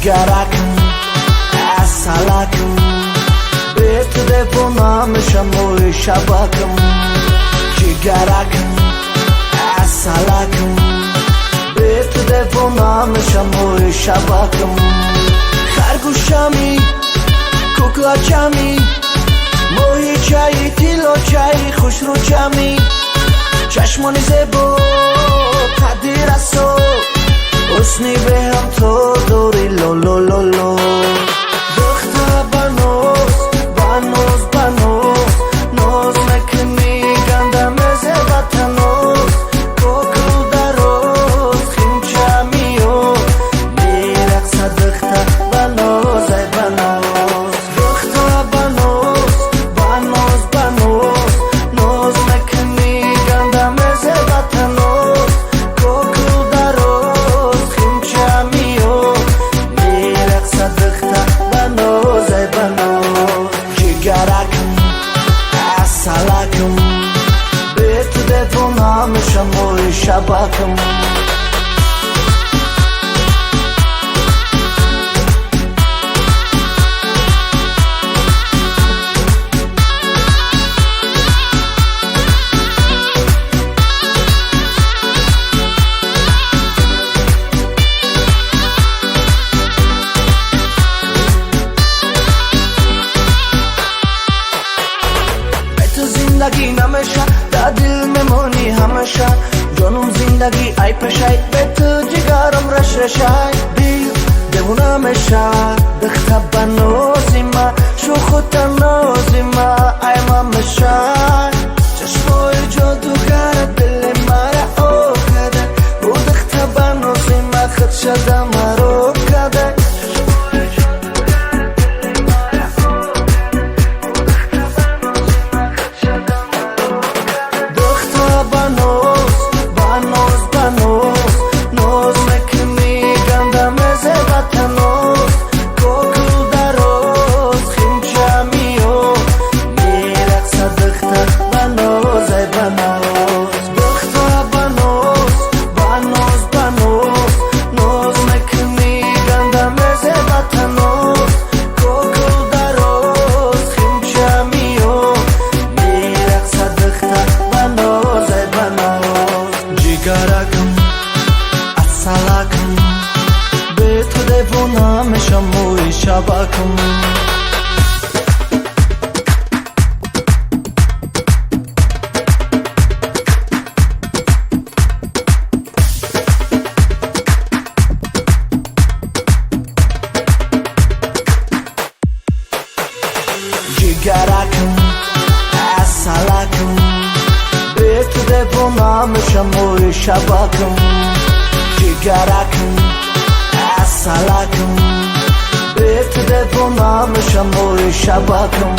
jigarakım, asalakım, betde bunamışım o şabakım. Jigarakım, asalakım, betde bunamışım o şabakım. Khargushami, kuklachami, mohi chayi, tilo chayi, khushruchami. چشمانی زیبا قدیر اسو حسنی به هم تو دوری لو لو لو لو دختر بانوز بانوز بانوز نوز نکنی گندم زبطنوز کوکل دروز خیمچه میو بیرقص دختر بانوز ای بانوز دختر بانوز بانوز بانوز نوز نکنی Salakum, betde bunamışım o şabakım. زندگی نمیشه در دل میمونی همیشه جانم زندگی ای پشای به تو جگرم رش رشای دل دیوونه میشه دختر بنوزی ما شوخ و تنوزی ما ای ما میشه چشمای جادوگر دل مرا او کده او دختر بنوزی ما خود شده مرو کده jigarakım, asalakım, betde bunamışım o şabakım. Jigarakım, asalakım, betde bunamışım o şabakım. Jigarakım, asalakım, betde bunamışım o şabakım.